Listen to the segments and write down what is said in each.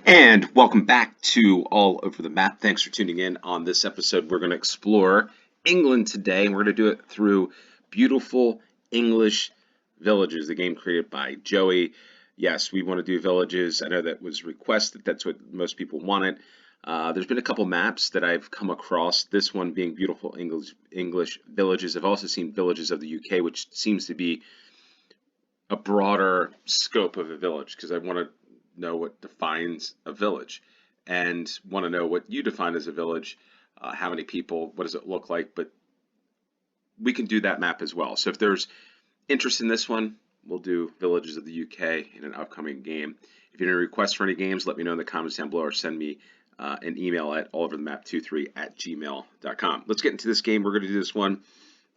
And welcome back to All Over the Map. Thanks for tuning in. On this episode, we're going to explore England today, and we're going to do it through beautiful English villages, the game created by Joey. Yes, we want to do villages. I know that was requested. That's what most people wanted. There's been a couple maps that I've come across, this one being beautiful English villages. I've also seen villages of the UK, which seems to be a broader scope of a village because I want to know what defines a village and want to know what you define as a village, how many people, what does it look like, but we can do that map as well. So if there's interest in this one, we'll do villages of the UK in an upcoming game. If you have any requests for any games, let me know in the comments down below or send me an email at alloverthemap23@gmail.com. Let's get into this game. We're going to do this one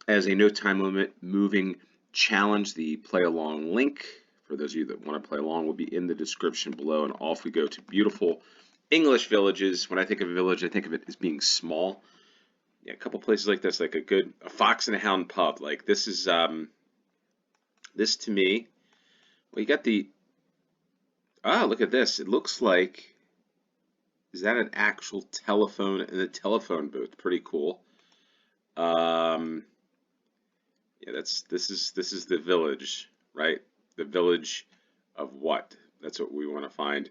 as a no time limit moving challenge. The play along link for those of you that want to play along will be in the description below, and off we go to beautiful English villages. When I think of a village, I think of it as being small. Yeah, a couple places like this, like a Fox and a Hound pub. Like this is this to me. Well, you got the look at this. It looks like, is that an actual telephone in the telephone booth? Pretty cool. Yeah, this is the village, right? The village of what? That's what we want to find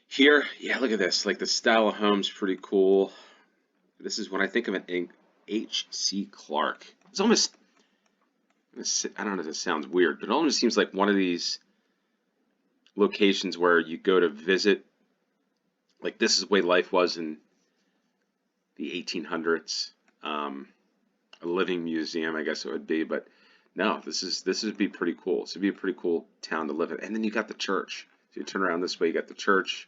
here. Yeah, look at this. Like the style of home's pretty cool. This is when I think of an H.C. Clark. It's almost, I don't know if it sounds weird, but it almost seems like one of these locations where you go to visit. Like this is the way life was in the 1800s. A living museum, I guess it would be, but no, this would be pretty cool. This would be a pretty cool town to live in. And then you got the church. So you turn around this way, you got the church.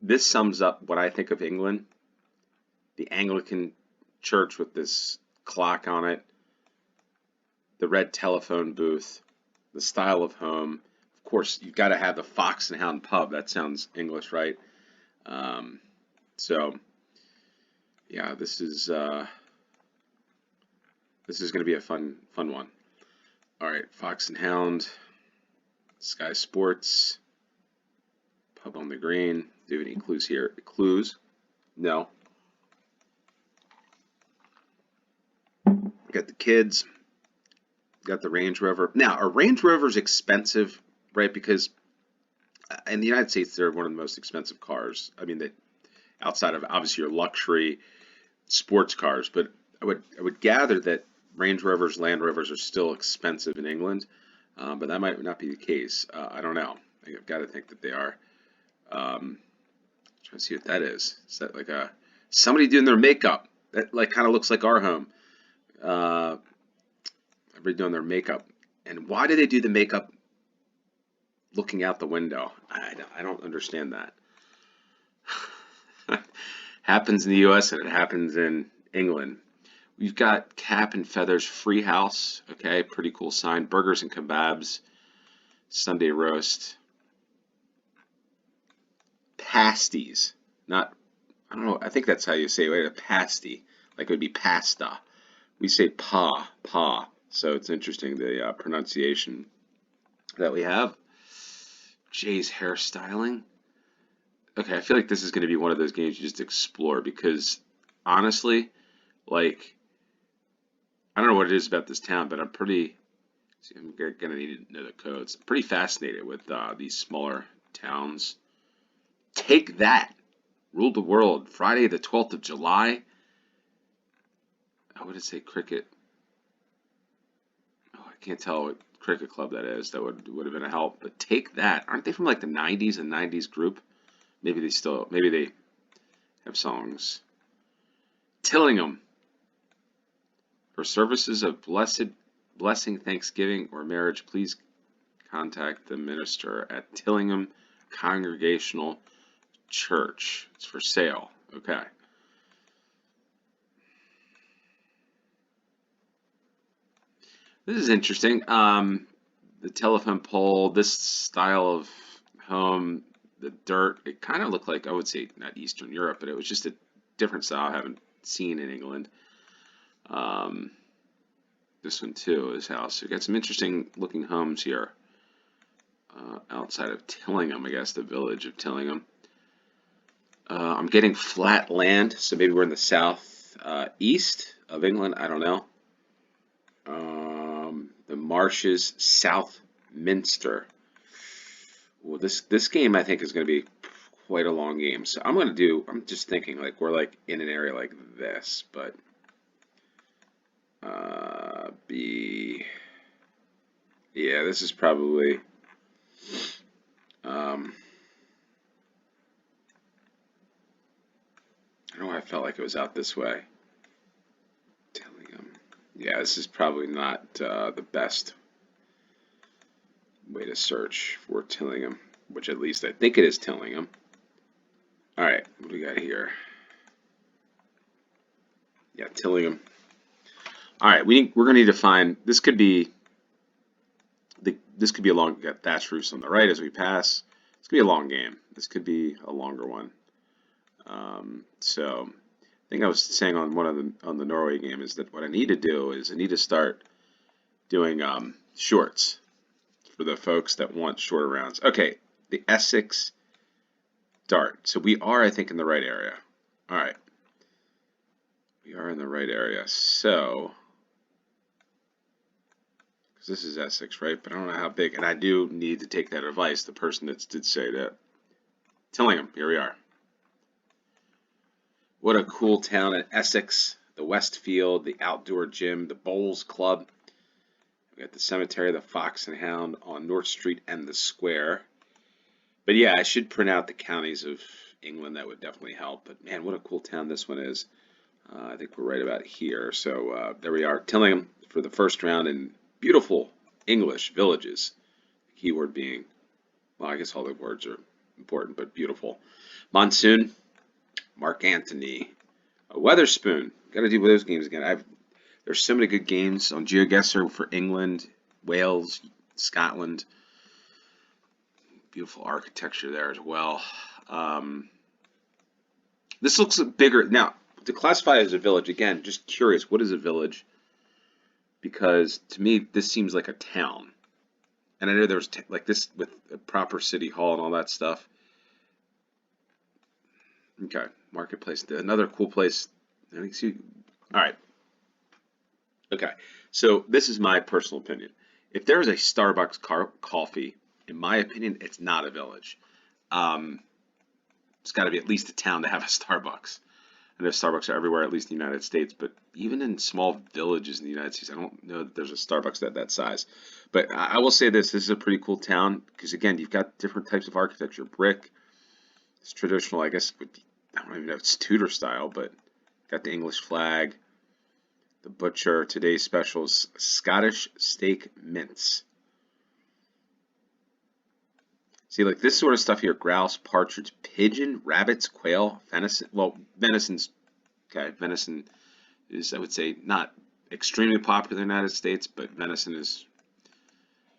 This sums up what I think of England. The Anglican church with this clock on it, the red telephone booth, the style of home. Of course, you've got to have the Fox and Hound pub. That sounds English, right? So, yeah, this is going to be a fun one. All right, Fox and Hound, Sky Sports, pub on the green. Do you have any clues here? Clues? No. Got the kids. Got the Range Rover. Now, are Range Rovers expensive, right? Because in the United States, they're one of the most expensive cars. I mean, outside of obviously your luxury sports cars, but I would gather that Range Rovers, Land Rovers are still expensive in England, but that might not be the case. I don't know. I've got to think that they are. Trying to see what that is. Is that like somebody doing their makeup? That like kind of looks like our home. Everybody doing their makeup. And why do they do the makeup looking out the window? I don't understand that. Happens in the U.S. and it happens in England. We've got Cap and Feathers Free House. Okay, pretty cool sign. Burgers and Kebabs. Sunday Roast. Pasties. Not, I don't know, I think that's how you say it. A pasty. Like it would be pasta. We say pa. So it's interesting the pronunciation that we have. Jay's hairstyling. Okay, I feel like this is going to be one of those games you just explore because honestly, like, I don't know what it is about this town, but I'm going to need to know the codes. I'm pretty fascinated with these smaller towns. Take that. Ruled the world. Friday the 12th of July. I would say cricket. Oh, I can't tell what cricket club that is. That would have been a help. But take that. Aren't they from like the 90s and 90s group? Maybe they have songs. Tillingham. For services of blessing, thanksgiving, or marriage, please contact the minister at Tillingham Congregational Church. It's for sale. Okay. This is interesting. The telephone pole, this style of home, the dirt, it kind of looked like, I would say, not Eastern Europe, but it was just a different style I haven't seen in England. This one too, this house. We've got some interesting looking homes here. outside of Tillingham, I guess, the village of Tillingham. I'm getting flat land, so maybe we're in the south east of England. I don't know. The marshes, Southminster. Well, this game I think is going to be quite a long game. So I'm just thinking like we're like in an area like this, but yeah, this is probably I don't know why I felt like it was out this way. Tillingham. Yeah, this is probably not the best way to search for Tillingham, which at least I think it is Tillingham. All right, what do we got here? Yeah, Tillingham. All right, we're gonna need to find. This could be a long. We got thatch roofs on the right as we pass. This could be a long game. This could be a longer one. So I think I was saying on the Norway game is that what I need to do is I need to start doing shorts for the folks that want shorter rounds. Okay, the Essex Dart. So we are, I think, in the right area. All right, we are in the right area. So because this is Essex, right? But I don't know how big, and I do need to take that advice. The person that did say that. Tillingham. Here we are. What a cool town in Essex. The Westfield, the outdoor gym, the Bowls Club. We got the cemetery, the Fox and Hound on North Street and the Square. But yeah, I should print out the counties of England. That would definitely help. But man, what a cool town this one is. I think we're right about here. So there we are. Tillingham for the first round in beautiful English villages. The keyword being, well, I guess all the words are important, but beautiful. Monsoon. Mark Antony, a Weatherspoon. Got to do those games again. There's so many good games on GeoGuessr for England, Wales, Scotland. Beautiful architecture there as well. This looks bigger now. To classify it as a village, again, just curious. What is a village? Because to me, this seems like a town, and I know there's like this with a proper city hall and all that stuff. Okay, marketplace. Another cool place. All right. Okay, so this is my personal opinion. If there is a Starbucks coffee, in my opinion, it's not a village. It's got to be at least a town to have a Starbucks. I know Starbucks are everywhere, at least in the United States, but even in small villages in the United States, I don't know that there's a Starbucks that size. But I will say this is a pretty cool town because, again, you've got different types of architecture. Brick, it's traditional, I guess, I don't even know if it's Tudor style, but got the English flag. The butcher, today's specials, Scottish steak mince. See, like this sort of stuff here, grouse, partridge, pigeon, rabbits, quail, venison. Well, venison's, okay, venison is, I would say, not extremely popular in the United States, but venison is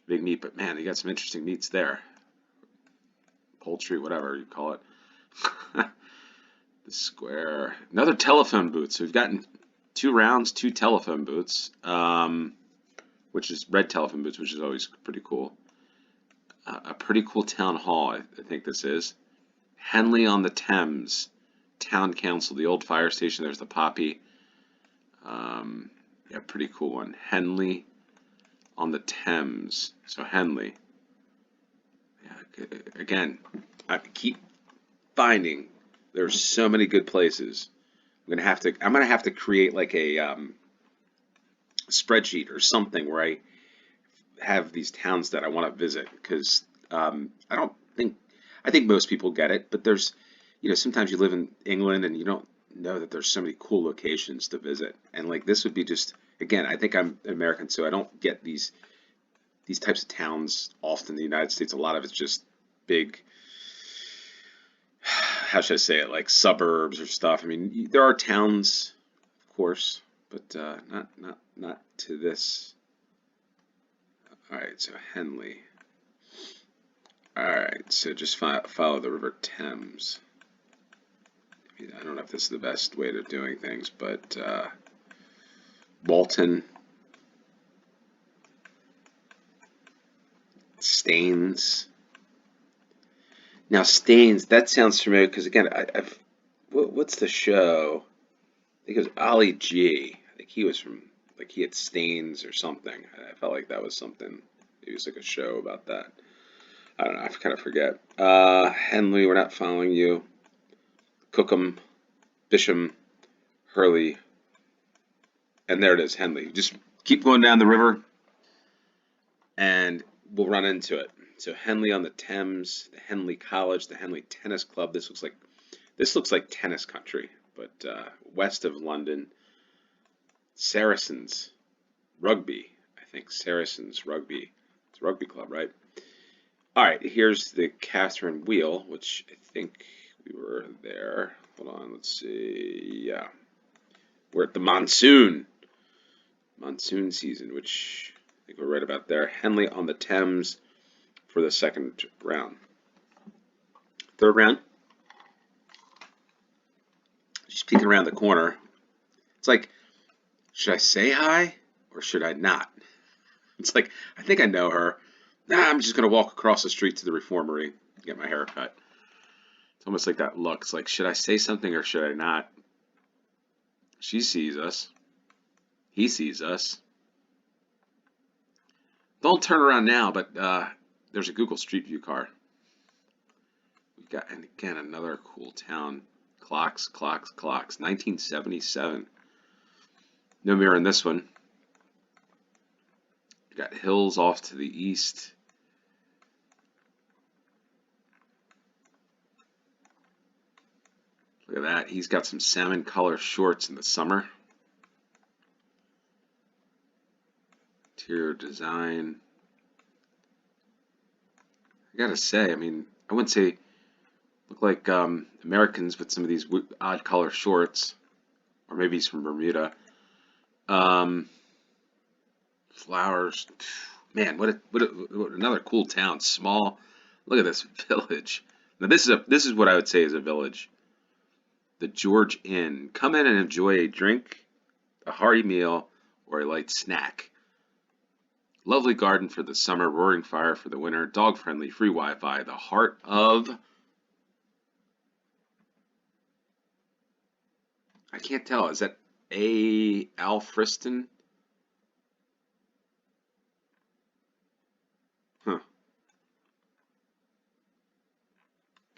big meat. But man, you got some interesting meats there. Poultry, whatever you call it. The square. Another telephone booth. So we've gotten 2 rounds, 2 telephone booths, which is red telephone booths, which is always pretty cool. A pretty cool town hall, I think this is. Henley-on-Thames Town Council, the old fire station. There's the Poppy. Yeah, pretty cool one. Henley-on-Thames. So Henley. Yeah, again, I keep finding there's so many good places. I'm gonna have to create like a spreadsheet or something where I have these towns that I want to visit because I think most people get it, but there's sometimes you live in England and you don't know that there's so many cool locations to visit, and like this would be just, again, I think I'm American, so I don't get these types of towns often in the United States. A lot of it's just big, how should I say it, like suburbs or stuff. I mean, there are towns, of course, but not to this. All right, so Henley. All right, so just follow the River Thames. I don't know if this is the best way of doing things, but Walton. Staines. Now Staines, that sounds familiar because again, what's the show? I think it was Ollie G. I think he was from like he had Staines or something. I felt like that was something. It was like a show about that. I don't know. I kind of forget. Henley, we're not following you. Cookham, Bisham, Hurley, and there it is, Henley. Just keep going down the river, and we'll run into it. So Henley-on-Thames, the Henley College, the Henley Tennis Club. This looks like tennis country, but west of London. Saracens Rugby, I think Saracens Rugby. It's a rugby club, right? All right, here's the Catherine Wheel, which I think we were there. Hold on, let's see. Yeah, we're at the monsoon season, which I think we're right about there. Henley-on-Thames for the second round. Third round. She's peeking around the corner. It's like, should I say hi or should I not? It's like, I think I know her. Nah, I'm just going to walk across the street to the reformery, get my hair cut. It's almost like that look. It's like, should I say something or should I not? She sees us. He sees us. Don't turn around now, but there's a Google Street View car. We got, and again, another cool town. Clocks. 1977. No mirror in this one. We got hills off to the east. Look at that. He's got some salmon color shorts in the summer. Interior design. I gotta say, I mean, I wouldn't say look like Americans with some of these odd color shorts, or maybe he's from Bermuda. Flowers, man, what another cool town. Small. Look at this village. Now this is what I would say is a village. The George Inn. Come in and enjoy a drink, a hearty meal, or a light snack. Lovely garden for the summer, roaring fire for the winter, dog-friendly, free Wi-Fi, the heart of... I can't tell. Is that Alfriston? Huh.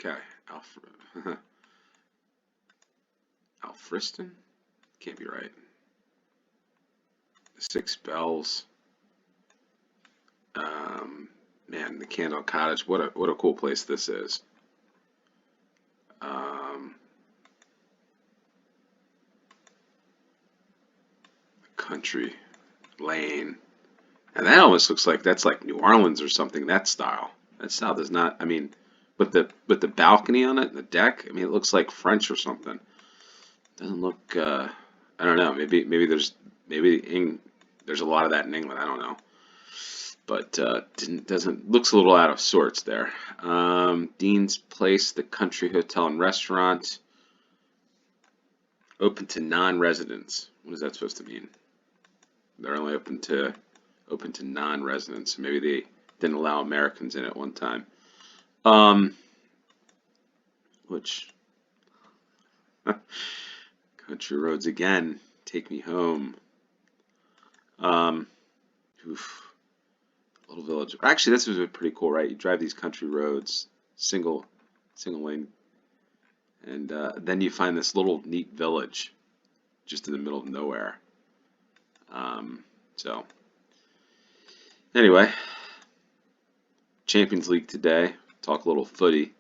Okay. Alfriston? Can't be right. The Six Bells. Man, the Candle Cottage. What a cool place this is. Country Lane. And that almost looks like that's like New Orleans or something. That style. That style does not. I mean, with the balcony on it and the deck. I mean, it looks like French or something. Doesn't look. I don't know. Maybe there's a lot of that in England. I don't know. But doesn't looks a little out of sorts there. Dean's Place, the country hotel and restaurant, open to non-residents. What is that supposed to mean? They're only open to non-residents. Maybe they didn't allow Americans in at one time. Which country roads again. Take me home. Oof. Little village. Actually, this was pretty cool, right? You drive these country roads, single lane, and then you find this little neat village just in the middle of nowhere. So anyway, Champions League today. Talk a little footy.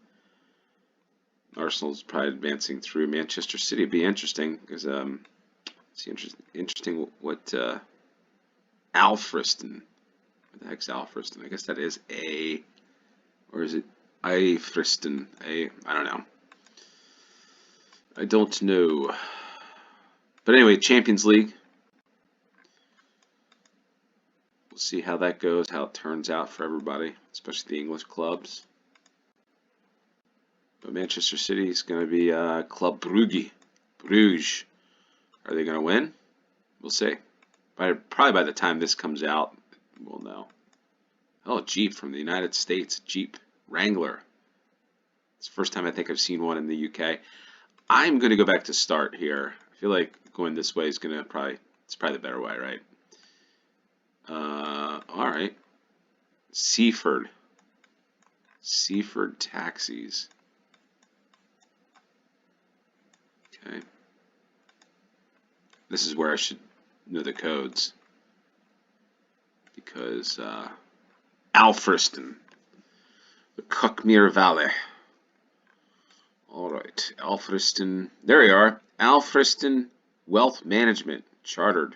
Arsenal's probably advancing through. Manchester City would be interesting because it's interesting what Alfriston. What the heck's Alfriston? I guess that is or is it Alfriston? I don't know. I don't know. But anyway, Champions League. We'll see how that goes, how it turns out for everybody, especially the English clubs. But Manchester City is going to be Club Brugge. Bruges. Are they going to win? We'll see. Probably by the time this comes out, we'll know. Oh, a Jeep from the United States. Jeep Wrangler. It's the first time I think I've seen one in the UK. I'm going to go back to start here. I feel like going this way is going to it's probably the better way, right? All right. Seaford. Seaford taxis. Okay. This is where I should know the codes. Because, Alfriston. The Cuckmere Valley. All right. Alfriston. There you are. Alfriston Wealth Management. Chartered.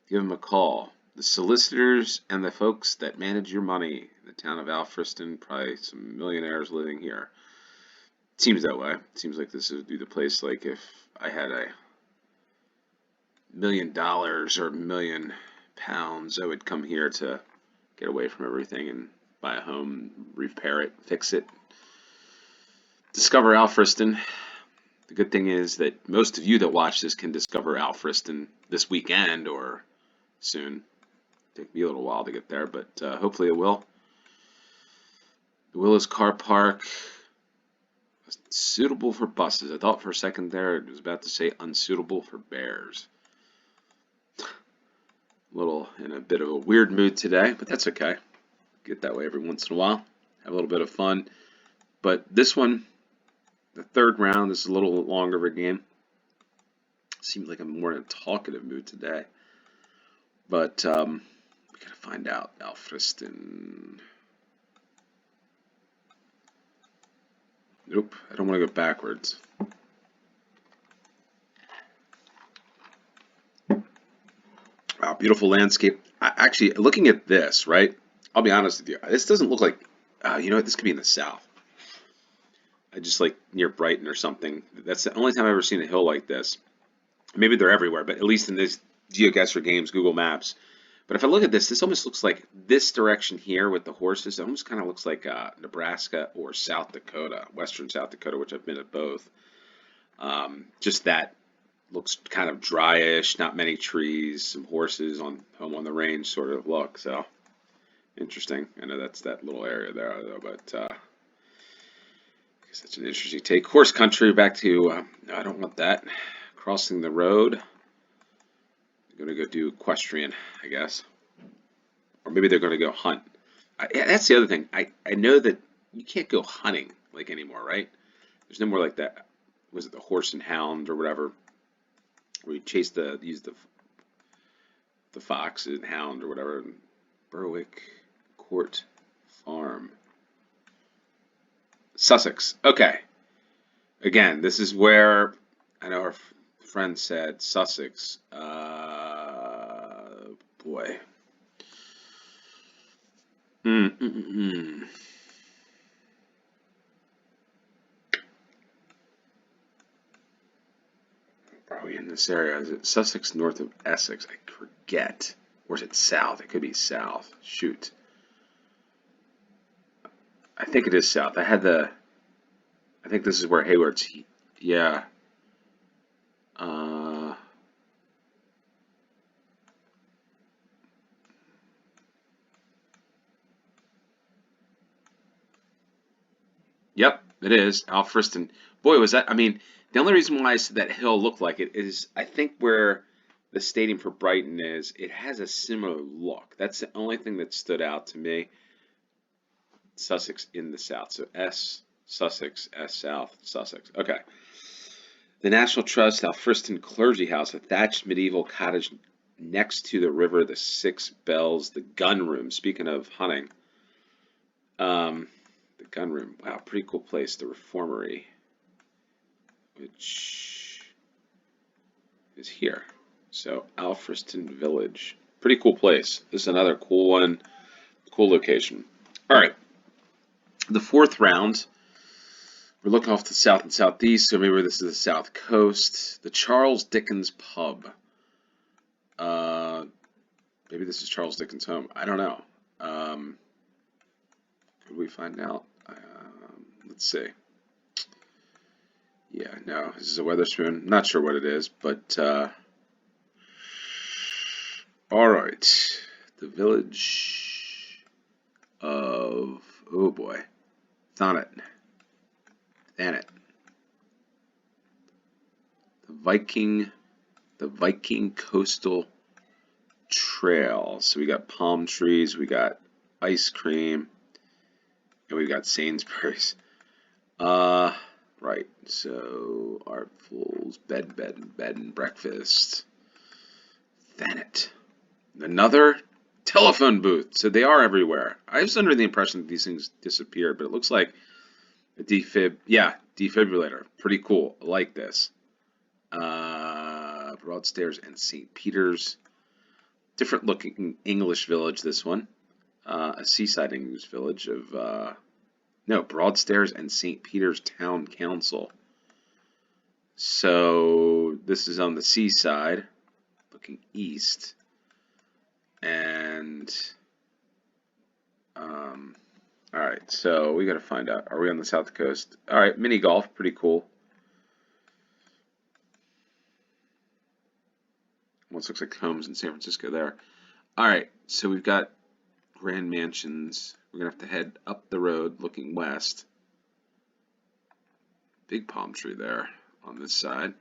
Give them a call. The solicitors and the folks that manage your money in the town of Alfriston, probably some millionaires living here. Seems that way. Seems like this would be the place, like if I had $1 million or £1,000,000, I would come here to get away from everything and buy a home, repair it, fix it. Discover Alfriston. The good thing is that most of you that watch this can discover Alfriston this weekend or soon. Take me a little while to get there, but hopefully it will. The Willis Car Park, suitable for buses. I thought for a second there it was about to say unsuitable for bears. A little in a bit of a weird mood today, but that's okay. Get that way every once in a while. Have a little bit of fun. But this one, the third round, is a little longer of a game. Seems like I'm more in a talkative mood today. But we gotta find out. Alfriston. Nope, I don't want to go backwards. Wow, beautiful landscape. Actually, looking at this, right? I'll be honest with you. This doesn't look like, you know what? This could be in the south. I just like near Brighton or something. That's the only time I've ever seen a hill like this. Maybe they're everywhere, but at least in these GeoGuessr games, Google Maps. But if I look at this almost looks like this direction here with the horses. It almost kind of looks like Nebraska or South Dakota, western South Dakota, which I've been at both. Just that looks kind of dryish, not many trees, some horses on home on the range sort of look. So interesting. I know that's that little area there, though, but I guess that's an interesting take. Horse country, back to, no, I don't want that. Crossing the road. I'm going to go do equestrian, I guess. Or maybe they're going to go hunt. Yeah, that's the other thing. I know that you can't go hunting like anymore, right? There's no more like that. Was it the horse and hound or whatever? Where you use the fox and hound or whatever. Berwick Court Farm. Sussex. Okay. Again, this is where I know our friend said Sussex. Boy. Are we in this area? Is it Sussex north of Essex? I forget. Or is it south? It could be south. Shoot. I think it is south. I think this is where Hayward's. Yeah. Yep, it is. Alfriston. Boy, was that. I mean, the only reason why I said that hill looked like it is I think where the stadium for Brighton is, it has a similar look. That's the only thing that stood out to me. Sussex in the south. So S, Sussex, S, South, Sussex. Okay. The National Trust, Alfriston Clergy House, a thatched medieval cottage next to the river, the Six Bells, the gun room. Speaking of hunting, the gun room. Wow, pretty cool place. The Reformatory, which is here. So Alfriston Village, pretty cool place. This is another cool one, cool location. All right, the fourth round. We're looking off to the south and southeast, so maybe this is the south coast. The Charles Dickens Pub. Maybe this is Charles Dickens' home. I don't know. Could we find out? Let's see. Yeah, no, this is a Weatherspoon. Not sure what it is, but all right. The village. of, oh boy, Thanet. The Viking Coastal Trail. So we got palm trees, we got ice cream, and we got Sainsbury's. Right. So Artfuls, bed and breakfast. Thanet. Another telephone booth. So they are everywhere. I was under the impression that these things disappeared, but it looks like a defibrillator. Pretty cool. I like this. Broadstairs and St. Peter's. Different looking English village, this one. A seaside English village of, no, Broadstairs and St. Peter's Town Council. So this is on the seaside, looking east. And, all right, so we got to find out. Are we on the south coast? All right, mini golf, pretty cool. Almost looks like homes in San Francisco there. All right, so we've got grand mansions. We're going to have to head up the road looking west. Big palm tree there on this side.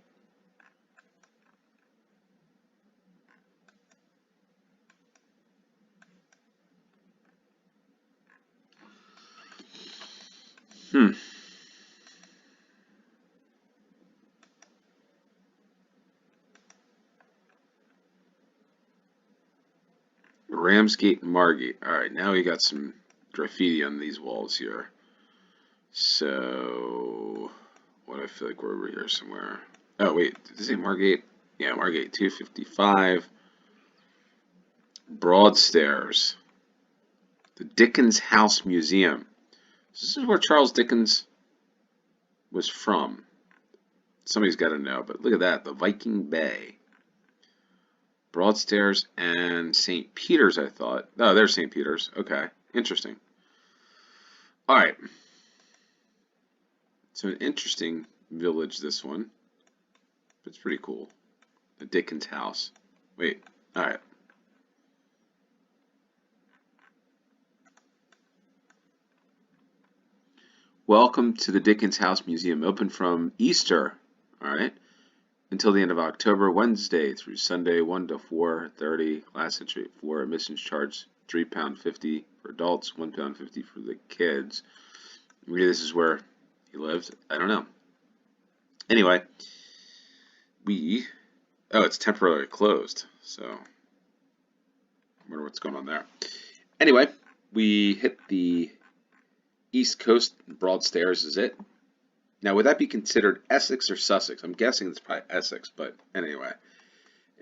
Ramsgate and Margate. Alright, now we got some graffiti on these walls here. So, what I feel like we're over here somewhere. Oh, wait, did it say Margate? Yeah, Margate 255. Broadstairs. The Dickens House Museum. So this is where Charles Dickens was from. Somebody's got to know, but look at that, the Viking Bay. Broadstairs and St. Peter's, I thought. Oh, there's St. Peter's. Okay, interesting. All right. So an interesting village, this one. It's pretty cool. The Dickens house. Wait, all right. Welcome to the Dickens House Museum, open from Easter, all right, until the end of October, Wednesday through Sunday, 1 to 4:30. Last entry at 4. Admissions charge £3.50 for adults, £1.50 for the kids. Maybe this is where he lived. I don't know. Anyway, it's temporarily closed, so I wonder what's going on there. Anyway, we hit the East Coast. Broadstairs is it. Now, would that be considered Essex or Sussex? I'm guessing it's probably Essex, but anyway.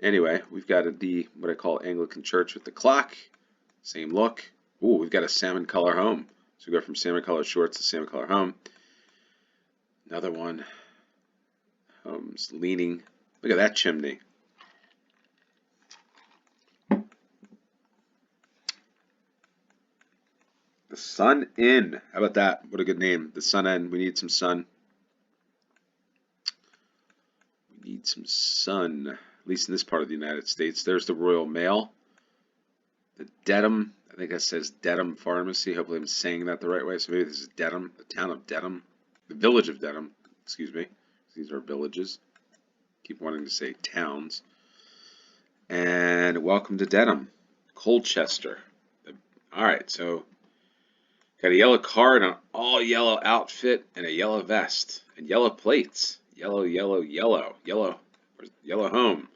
Anyway, we've got what I call Anglican church with the clock. Same look. Ooh, we've got a salmon color home. So we go from salmon color shorts to salmon color home. Another one. Homes leaning. Look at that chimney. The Sun Inn. How about that? What a good name. The Sun Inn. We need some sun. We need some sun. At least in this part of the United States. There's the Royal Mail. The Dedham. I think that says Dedham Pharmacy. Hopefully I'm saying that the right way. So maybe this is Dedham. The town of Dedham. The village of Dedham. Excuse me. These are villages. Keep wanting to say towns. And welcome to Dedham. Colchester. Alright, so got a yellow car and an all yellow outfit and a yellow vest and yellow plates. Yellow, yellow, yellow. Yellow. Where's yellow home?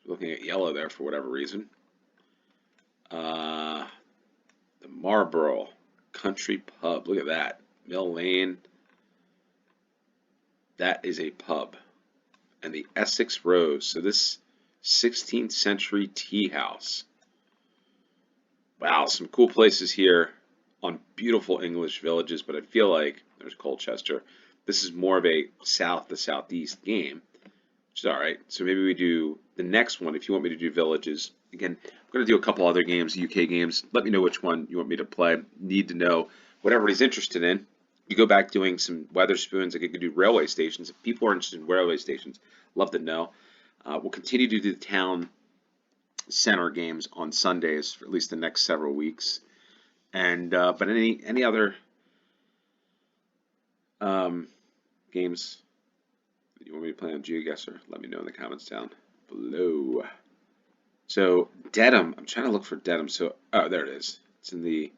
Looking at yellow there for whatever reason. The Marlborough Country Pub. Look at that. Mill Lane. That is a pub. And the Essex Rose. So this 16th century tea house. Wow, some cool places here on beautiful English villages, but I feel like there's Colchester. This is more of a south to southeast game, which is all right. So maybe we do the next one. If you want me to do villages, again, I'm going to do a couple other games, UK games. Let me know which one you want me to play. Need to know what everybody's interested in. You go back doing some Weatherspoons. I could do railway stations. If people are interested in railway stations, love to know. We'll continue to do the town center games on Sundays for at least the next several weeks. And but any other games that you want me to play on GeoGuessr, let me know in the comments down below. So Dedham, I'm trying to look for Dedham. So oh, there it is. It's in the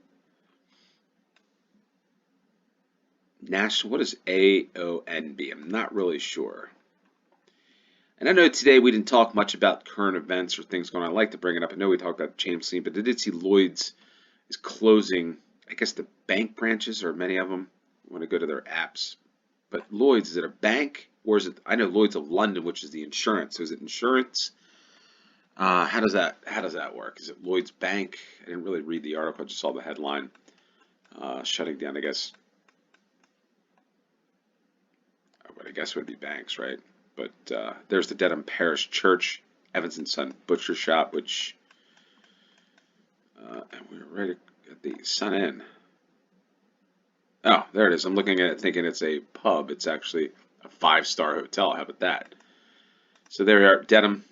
national. What is AONB? I'm not really sure. And I know today we didn't talk much about current events or things going on. I like to bring it up. I know we talked about James Lee, but I did see Lloyd's is closing. I guess the bank branches, or many of them, want to go to their apps. But Lloyd's, is it a bank, or is it? I know Lloyd's of London, which is the insurance. So is it insurance? How does that work? Is it Lloyd's Bank? I didn't really read the article. I just saw the headline. Shutting down, I guess. But I guess it would be banks, right? But there's the Dedham Parish Church, Evans and Son Butcher Shop, which and we're right at the Sun Inn. Oh, there it is. I'm looking at it thinking it's a pub. It's actually a 5-star hotel. How about that? So there we are, Dedham,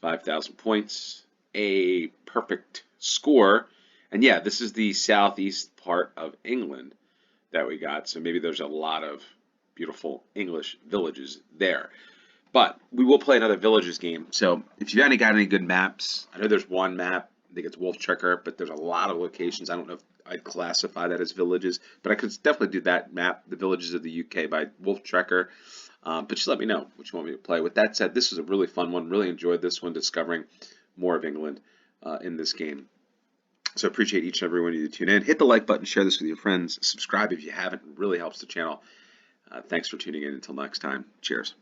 5,000 points, a perfect score. And yeah, this is the southeast part of England that we got. So maybe there's a lot of beautiful English villages there. But we will play another villages game. So if you've got any good maps, I know there's one map. I think it's Wolf Tracker, but there's a lot of locations. I don't know if I'd classify that as villages, but I could definitely do that map, the villages of the UK by Wolf Tracker. But just let me know what you want me to play. With that said, this was a really fun one. Really enjoyed this one, discovering more of England in this game. So I appreciate each and every one of you to tune in. Hit the like button, share this with your friends, subscribe if you haven't. It really helps the channel. Thanks for tuning in. Until next time, cheers.